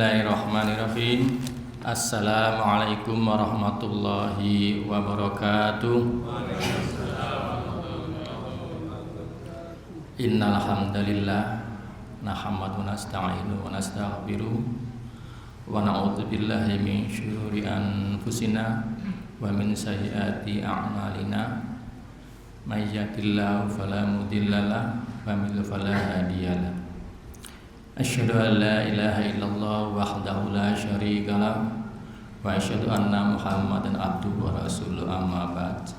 Bismillahirrahmanirrahim. Assalamualaikum warahmatullahi wabarakatuh. Innal hamdalillah nahmaduhu wa nasta'inuhu wa nastaghfiruh wa na'udzu billahi min syururi anfusina wa min sayyiati a'malina. May yahdihillahu fala mudhillalah wa may yudlil fala hadiyalah. Asyhadu an la ilaha illallah wahdahu la syarika lah wa asyhadu anna Muhammadan abduhu wa rasuluh, amma ba'd.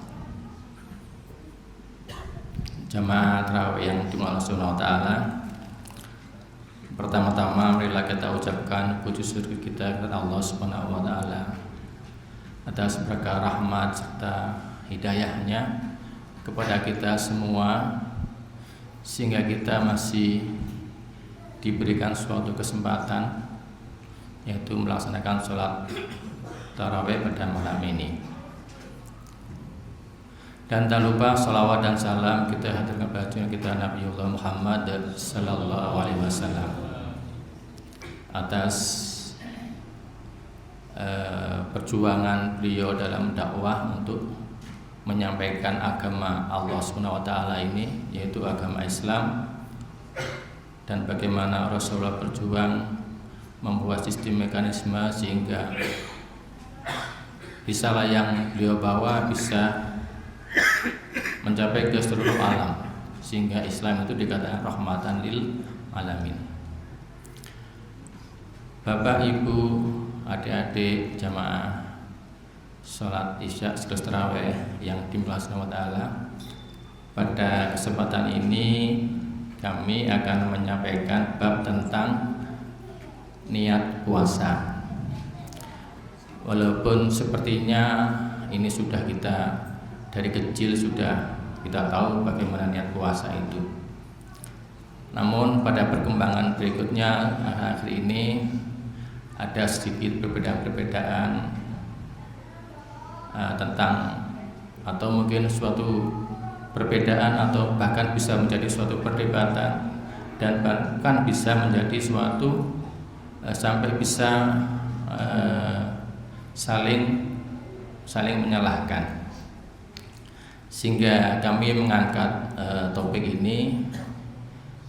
Jamaah tarawih yang dimuliakan Allah Subhanahu wa taala. Pertama-tama marilah kita ucapkan puji syukur kita kepada Allah Subhanahu wa taala atas berkah rahmat serta hidayahnya kepada kita semua, sehingga kita masih diberikan suatu kesempatan, yaitu melaksanakan sholat tarawih pada malam ini. Dan tak lupa salawat dan salam kita haturkan kepada junjungan kita Nabiullah Muhammad sallallahu alaihi wasallam atas perjuangan beliau dalam dakwah untuk menyampaikan agama Allah Subhanahu wa taala ini, yaitu agama Islam, dan bagaimana Rasulullah berjuang membuat sistem mekanisme sehingga risalah yang beliau bawa bisa mencapai ke seluruh alam, sehingga Islam itu dikatakan rahmatan lil alamin. Bapak, Ibu, adik-adik jamaah sholat isya sekaligus tarawih yang dimuliakan Allah Ta'ala, pada kesempatan ini kami akan menyampaikan bab tentang niat puasa. Walaupun sepertinya ini sudah kita dari kecil sudah kita tahu bagaimana niat puasa itu. Namun pada perkembangan berikutnya akhir ini ada sedikit perbedaan tentang, atau mungkin suatu perbedaan atau bahkan bisa menjadi suatu perdebatan, dan bahkan bisa menjadi suatu sampai bisa saling menyalahkan. Sehingga kami mengangkat topik ini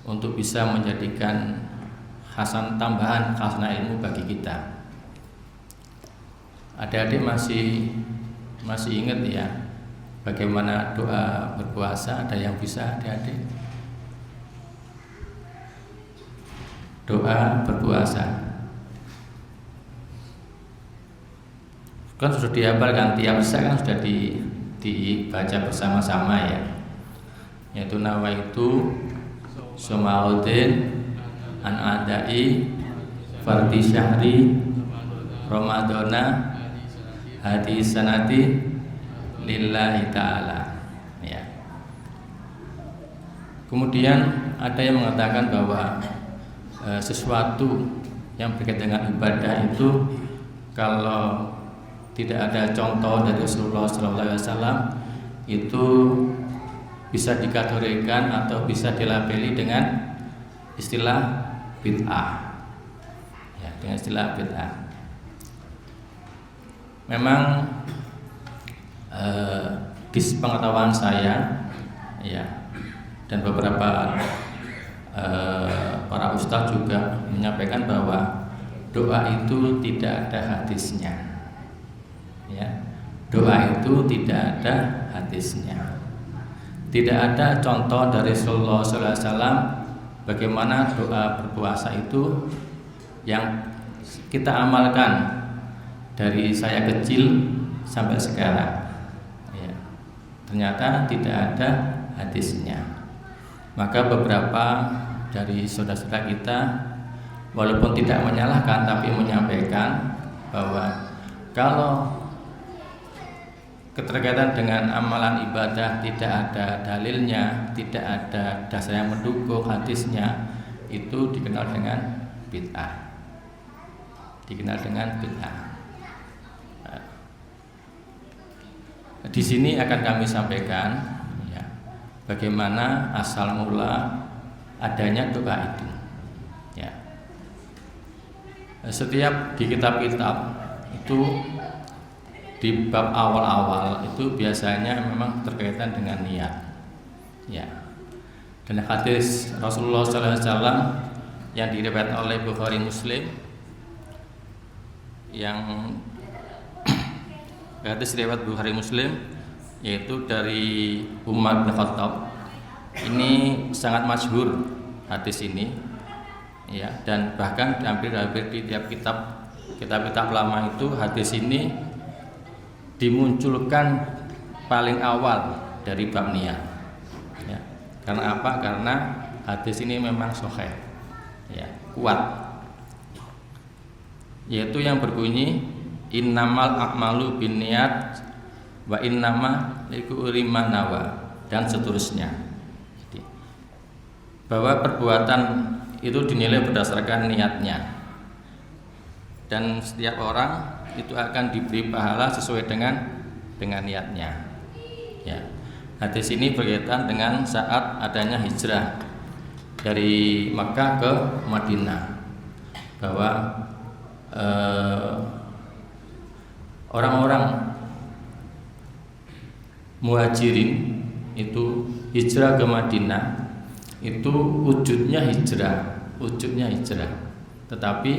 untuk bisa menjadikan tambahan khazanah ilmu bagi kita. Adik-adik masih ingat ya bagaimana doa berpuasa? Ada yang bisa adik-adik? Doa berpuasa kan sudah dihafal kan, tiap bisa kan sudah dibaca bersama-sama ya, yaitu nawaitu somaudin an adai fardi syahri ramadana hadi sanati lillahi ta'ala ya. Kemudian ada yang mengatakan bahwa sesuatu yang berkaitan dengan ibadah itu kalau tidak ada contoh dari Rasulullah SAW itu bisa dikategorikan atau bisa dilabeli dengan istilah bid'ah ya, dengan istilah bid'ah. Memang di pengetahuan saya ya, dan beberapa para ustadz juga menyampaikan bahwa doa itu tidak ada hadisnya ya. Doa itu tidak ada hadisnya, tidak ada contoh dari Rasulullah SAW bagaimana doa berpuasa itu yang kita amalkan dari saya kecil sampai sekarang ya. Ternyata tidak ada hadisnya. Maka beberapa dari saudara-saudara kita walaupun tidak menyalahkan tapi menyampaikan bahwa kalau keterkaitan dengan amalan ibadah tidak ada dalilnya, tidak ada dasar yang mendukung hadisnya, itu dikenal dengan bid'ah. Dikenal dengan bid'ah. Di sini akan kami sampaikan ya, bagaimana asal mula adanya doa itu. Ya. Setiap di kitab-kitab itu di bab awal-awal itu biasanya memang berkaitan dengan niat, ya. Dan hadis Rasulullah SAW yang diriwayatkan oleh Bukhari Muslim, yang hadis riwayat Bukhari Muslim yaitu dari Umar bin Khattab. Ini sangat masyhur hadis ini, ya, dan bahkan hampir-hampir di tiap kitab lama itu hadis ini dimunculkan paling awal dari bab niat, ya. Karena apa? Karena hadis ini memang sahih, ya, kuat, yaitu yang berbunyi innamal a'malu binniyat wa innama likulli man nawa, dan seterusnya. Jadi, bahwa perbuatan itu dinilai berdasarkan niatnya, dan setiap orang itu akan diberi pahala sesuai dengan niatnya, ya. Hadis ini berkaitan dengan saat adanya hijrah dari Makkah ke Madinah, bahwa orang-orang muhajirin itu hijrah ke Madinah itu wujudnya hijrah, tetapi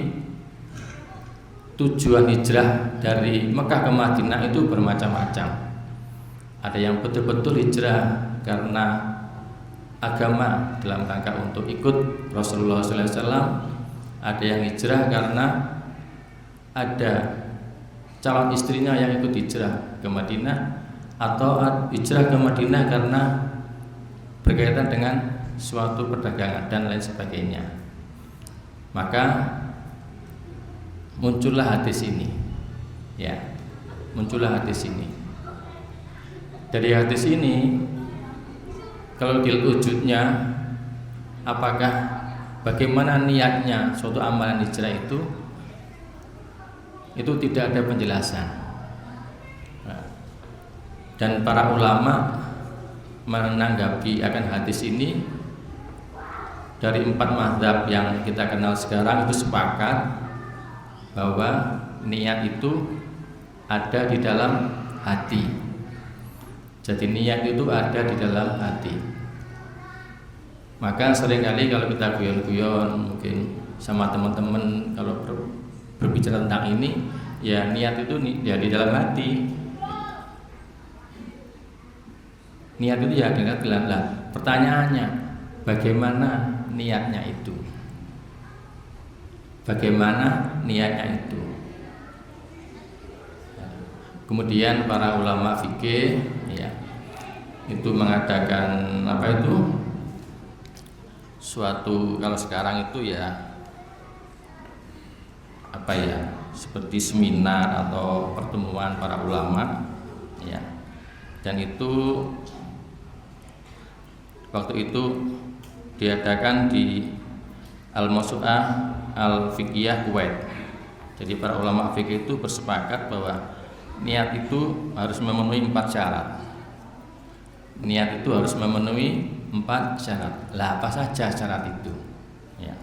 tujuan hijrah dari Mekah ke Madinah itu bermacam-macam. Ada yang betul-betul hijrah karena agama dalam rangka untuk ikut Rasulullah SAW. Ada yang hijrah karena ada calon istrinya yang ikut hijrah ke Madinah, atau hijrah ke Madinah karena berkaitan dengan suatu perdagangan dan lain sebagainya. Maka muncullah hadis ini, ya, muncullah hadis ini. Dari hadis ini, kalau dilihat wujudnya, apakah bagaimana niatnya suatu amalan hijrah itu tidak ada penjelasan. Dan para ulama menanggapi akan hadis ini dari 4 mazhab yang kita kenal sekarang itu sepakat bahwa niat itu ada di dalam hati. Jadi niat itu ada di dalam hati. Maka seringkali kalau kita guyon-guyon mungkin sama teman-teman kalau berbicara tentang ini, ya niat itu ya di dalam hati. Niat itu ya dengan lah. Pertanyaannya, bagaimana niatnya itu? Bagaimana niatnya itu? Kemudian para ulama fikih, ya, itu mengadakan apa itu? Suatu, kalau sekarang itu ya apa ya? Seperti seminar atau pertemuan para ulama, ya. Dan itu waktu itu diadakan di Al-Mawsu'ah Al-Fiqhiyah Kuwait. Jadi para ulama fikih itu bersepakat bahwa niat itu harus memenuhi 4 syarat. Niat itu harus memenuhi 4 syarat. Lah apa saja syarat itu? Ya.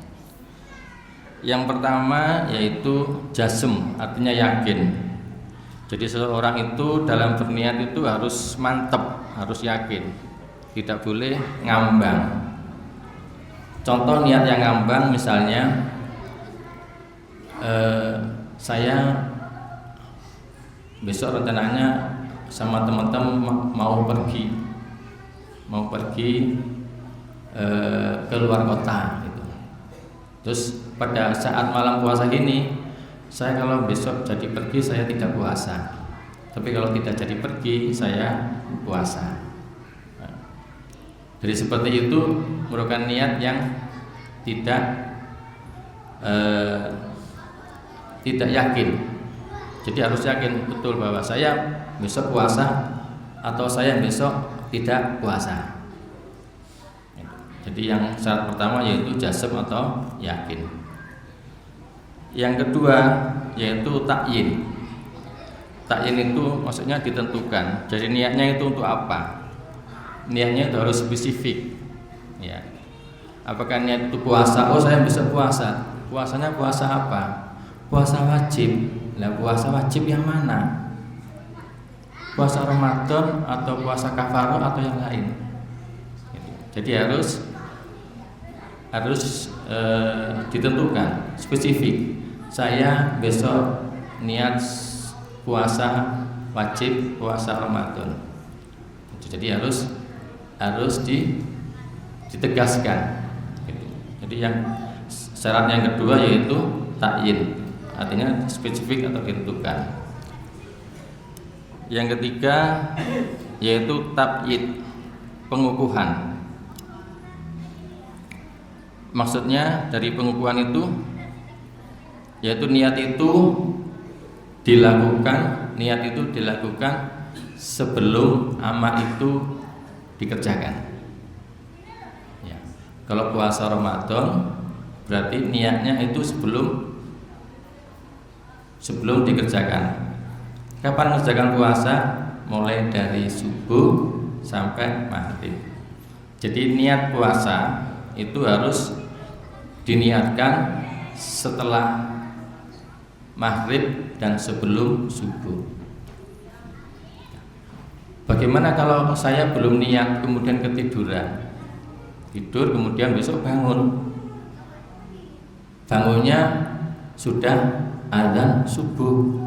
Yang pertama yaitu jazm, artinya yakin. Jadi seseorang itu dalam berniat itu harus mantap, harus yakin, tidak boleh ngambang. Contoh niat yang ngambang misalnya, saya besok rencananya sama teman-teman mau pergi ke luar kota gitu. Terus pada saat malam puasa gini, saya kalau besok jadi pergi saya tidak puasa, tapi kalau tidak jadi pergi saya puasa. Jadi seperti itu merupakan niat yang tidak yakin. Jadi harus yakin betul bahwa saya besok puasa atau saya besok tidak puasa. Jadi yang syarat pertama yaitu jazm atau yakin. Yang kedua yaitu takyin. Takyin itu maksudnya ditentukan. Jadi niatnya itu untuk apa? Niatnya itu harus spesifik, ya. Apakah niat itu puasa? Oh saya bisa puasa. Puasanya puasa apa? puasa wajib. Lah puasa wajib yang mana? Puasa Ramadan atau puasa kafaroh atau yang lain? Jadi harus ditentukan spesifik. Saya besok niat puasa wajib puasa Ramadan. Jadi harus ditegaskan. Jadi yang syarat yang kedua yaitu ta'yin, artinya spesifik atau ditentukan. Yang ketiga yaitu tab'id, pengukuhan. Maksudnya dari pengukuhan itu yaitu niat itu dilakukan sebelum amal itu dikerjakan. Ya. Kalau puasa Ramadan berarti niatnya itu sebelum dikerjakan. Kapan mengerjakan puasa? Mulai dari subuh sampai maghrib. Jadi niat puasa itu harus diniatkan setelah maghrib dan sebelum subuh. Bagaimana kalau saya belum niat kemudian ketiduran? Tidur kemudian besok bangunnya sudah azan subuh.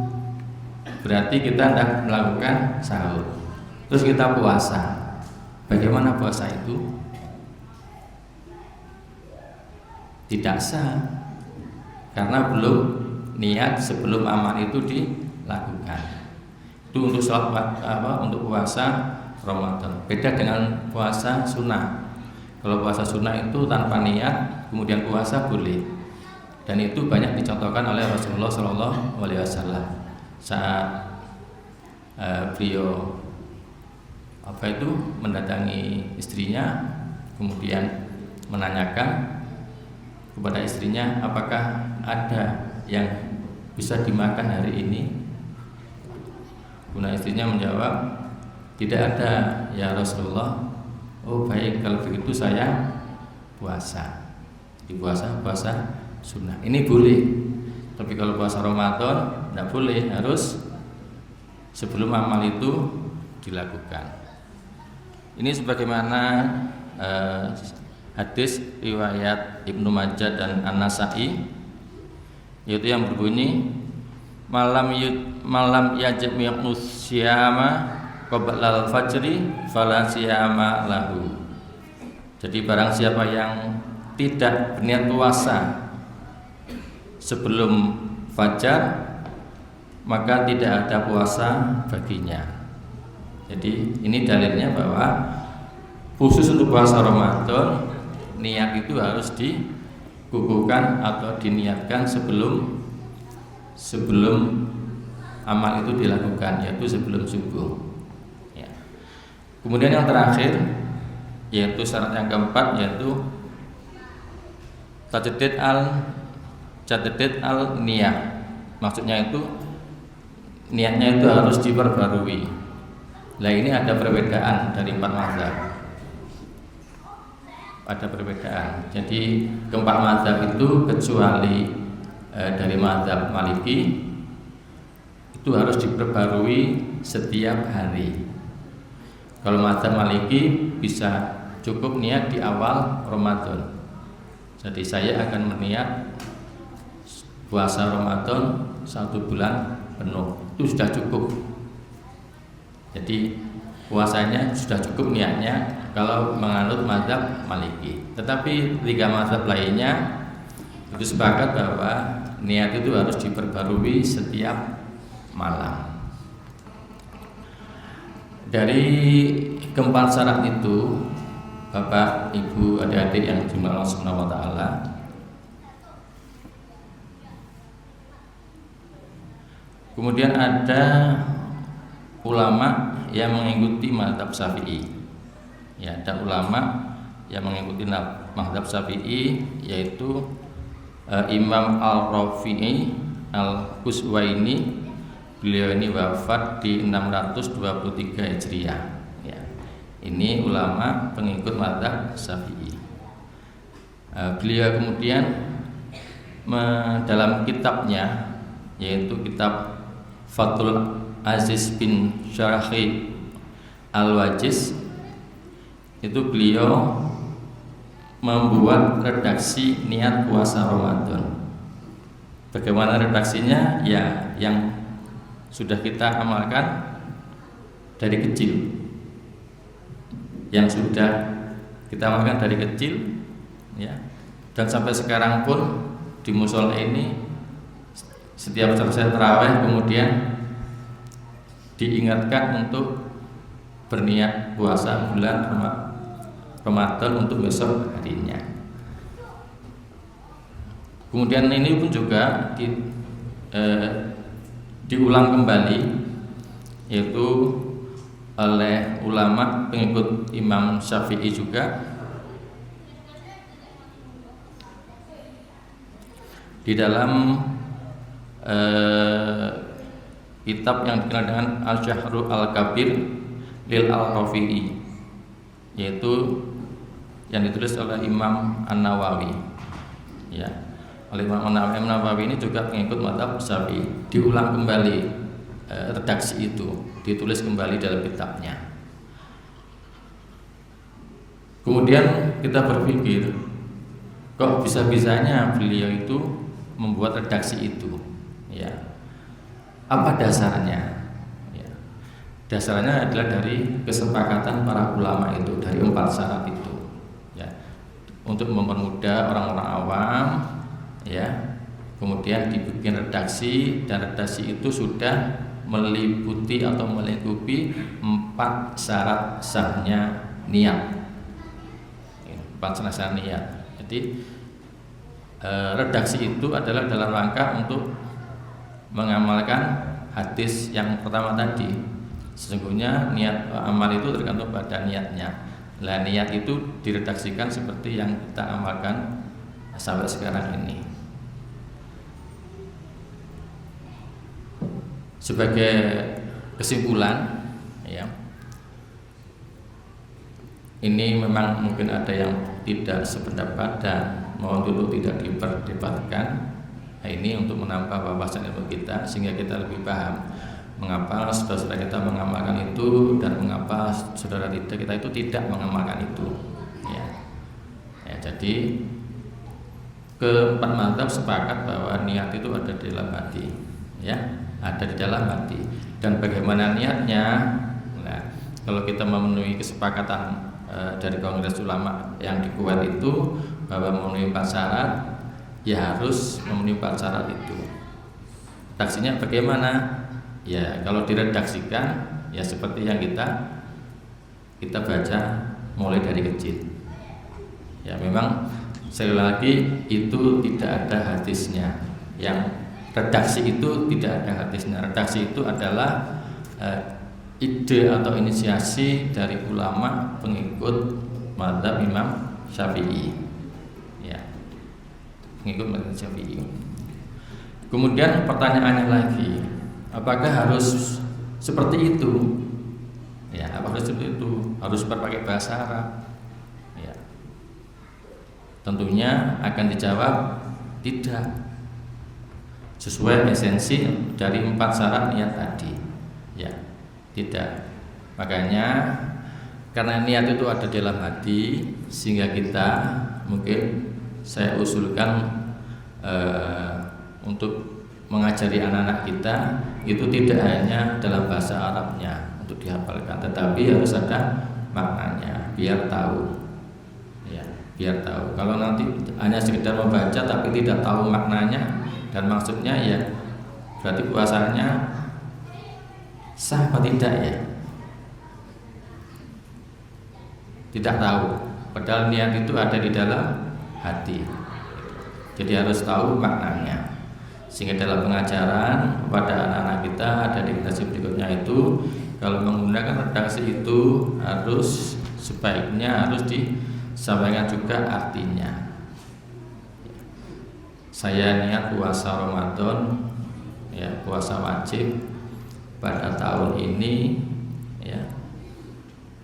Berarti kita tidak melakukan sahur. Terus kita puasa. Bagaimana puasa itu? Tidak sah. Karena belum niat sebelum amal itu dilakukan. Itu untuk untuk puasa Ramadan. Beda dengan puasa sunnah. Kalau puasa sunnah itu tanpa niat, kemudian puasa boleh. Dan itu banyak dicontohkan oleh Rasulullah SAW saat beliau mendatangi istrinya, kemudian menanyakan kepada istrinya apakah ada yang bisa dimakan hari ini. Kemudian istrinya menjawab, tidak ada ya Rasulullah. Oh baik, kalau begitu saya puasa. Di puasa sunnah ini boleh. Tapi kalau puasa Ramadan tidak boleh, harus sebelum amal itu dilakukan. Ini sebagaimana hadis riwayat Ibnu Majah dan An-Nasa'i, yaitu yang berbunyi malam yajib yaqnus syama qabla al-fajri fala syama lahu. Jadi barang siapa yang tidak berniat puasa sebelum fajar, maka tidak ada puasa baginya. Jadi ini dalilnya bahwa khusus untuk puasa Ramadan niat itu harus dikukuhkan atau diniatkan sebelum amal itu dilakukan, yaitu sebelum subuh. Ya. Kemudian yang terakhir yaitu syarat yang keempat, yaitu tajdid al niyah. Maksudnya itu niatnya itu harus diperbarui. Nah ini ada perbedaan dari 4 mazhab. Ada perbedaan. Jadi keempat mazhab itu kecuali dari mazhab Maliki itu harus diperbarui setiap hari. Kalau mazhab Maliki bisa cukup niat di awal Ramadan. Jadi saya akan berniat puasa Ramadan 1 bulan penuh, itu sudah cukup. Jadi puasanya sudah cukup niatnya kalau menganut mazhab Maliki. Tetapi 3 mazhab lainnya itu sepakat bahwa niat itu harus diperbarui setiap malam. Dari keempat syarat itu, Bapak, Ibu, adik-adik yang dimiliki Allah Subhanahu wa taala, kemudian ada ulama yang mengikuti mazhab Syafi'i. Ya, ada ulama yang mengikuti mazhab Syafi'i, yaitu Imam Al-Rafi'i Al-Quswaini. Beliau ini wafat di 623 Hijriah. Ya. Ini ulama pengikut mazhab Syafi'i. Beliau kemudian dalam kitabnya yaitu kitab Fathul Aziz bin Syarahi Al-Wajiz. Itu beliau membuat redaksi niat puasa Ramadan. Bagaimana redaksinya? Ya, yang sudah kita amalkan dari kecil, yang sudah kita amalkan dari kecil, ya. Dan sampai sekarang pun di musola ini setiap selesai tarawih kemudian diingatkan untuk berniat puasa bulan Ramadan untuk besok harinya. Kemudian ini pun juga diulang kembali, yaitu oleh ulama pengikut Imam Syafi'i juga di dalam kitab yang dikenal dengan Al-Syahrul Al-Kabir Lil Al-Rafi'i, yaitu yang ditulis oleh Imam An-Nawawi, ya. Oleh Imam An-Nawawi ini juga pengikut mazhab Syafi'i. Diulang kembali redaksi itu, ditulis kembali dalam kitabnya. Kemudian kita berpikir, kok bisa-bisanya beliau itu membuat redaksi itu, ya. Apa dasarnya? Dasarnya adalah dari kesepakatan para ulama itu, dari 4 syarat itu, ya, untuk mempermudah orang-orang awam, ya. Kemudian dibikin redaksi, dan redaksi itu sudah meliputi atau melingkupi 4 syarat sahnya niat. 4 syarat sah niat. Jadi redaksi itu adalah dalam rangka untuk mengamalkan hadis yang pertama tadi. Sesungguhnya niat amal itu tergantung pada niatnya. Lah niat itu diredaksikan seperti yang kita amalkan sampai sekarang ini. Sebagai kesimpulan, ya, ini memang mungkin ada yang tidak sependapat dan mohon dulu tidak diperdebatkan. Nah, ini untuk menambah wawasan ilmu kita sehingga kita lebih paham mengapa saudara-saudara kita mengamalkan itu dan mengapa saudara kita itu tidak mengamalkan itu, ya. Jadi keempat mazhab sepakat bahwa niat itu ada di dalam hati, ya, ada di dalam hati. Dan bagaimana niatnya? Nah, kalau kita memenuhi kesepakatan dari Kongres Ulama yang di Kuwait itu bahwa memenuhi 4 syarat, ya harus memenuhi 4 syarat itu. Redaksinya bagaimana? Ya, kalau diredaksikan ya seperti yang kita baca mulai dari kecil. Ya, memang sekali lagi itu tidak ada hadisnya. Yang redaksi itu tidak ada hadisnya. Redaksi itu adalah ide atau inisiasi dari ulama pengikut mazhab Imam Syafi'i. Ya, pengikut mazhab Syafi'i. Kemudian pertanyaannya lagi, apakah harus seperti itu? Ya, apakah seperti itu? Harus berpakai bahasa Arab? Ya. Tentunya akan dijawab tidak. Sesuai esensi dari 4 syarat niat tadi. Ya, tidak. Makanya karena niat itu ada di dalam hati, sehingga kita mungkin saya usulkan untuk mengajari anak-anak kita itu tidak hanya dalam bahasa Arabnya untuk dihafalkan, tetapi harus ada maknanya biar tahu, ya, biar tahu. Kalau nanti hanya sekedar membaca tapi tidak tahu maknanya dan maksudnya, ya berarti puasanya sah atau tidak, ya tidak tahu. Padahal niat itu ada di dalam hati, jadi harus tahu maknanya. Sehingga dalam pengajaran kepada anak-anak kita ada di generasi berikutnya itu, kalau menggunakan redaksi itu harus sebaiknya harus disampaikan juga artinya. Saya niat puasa Ramadan, ya, puasa wajib pada tahun ini, ya,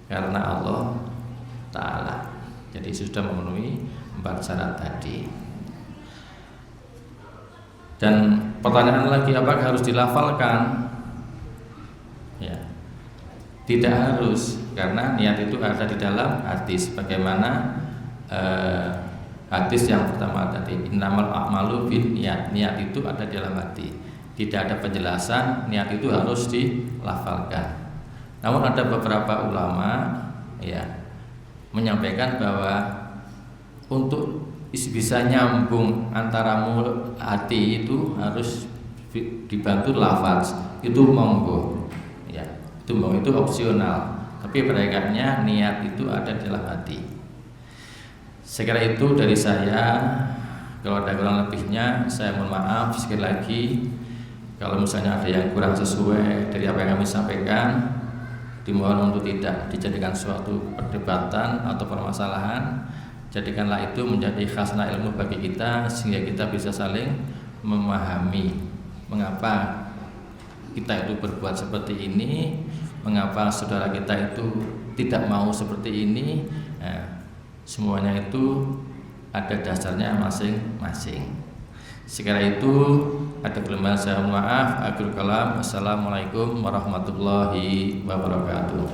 karena Allah Ta'ala. Jadi sudah memenuhi 4 syarat tadi. Dan Pertanyaan lagi, apakah harus dilafalkan? Ya, tidak harus, karena niat itu ada di dalam hadis. Bagaimana hadis yang pertama tadi, innamal a'malu binniyat, niat itu ada di dalam hati. Tidak ada penjelasan niat itu harus dilafalkan. Namun ada beberapa ulama ya menyampaikan bahwa untuk bisa nyambung antara mulut hati itu harus dibantu lafaz, itu monggo ya, itu monggo, itu opsional, tapi prakteknya niat itu ada di dalam hati. Sekira itu dari saya. Kalau ada kurang lebihnya saya mohon maaf sekali lagi. Kalau misalnya ada yang kurang sesuai dari apa yang kami sampaikan, dimohon untuk tidak dijadikan suatu perdebatan atau permasalahan. Jadikanlah itu menjadi khazanah ilmu bagi kita, sehingga kita bisa saling memahami mengapa kita itu berbuat seperti ini, mengapa saudara kita itu tidak mau seperti ini. Nah, semuanya itu ada dasarnya masing-masing. Sekali itu ada kelemahan, saya mohon maaf. Akhirul kalam. Assalamualaikum warahmatullahi wabarakatuh.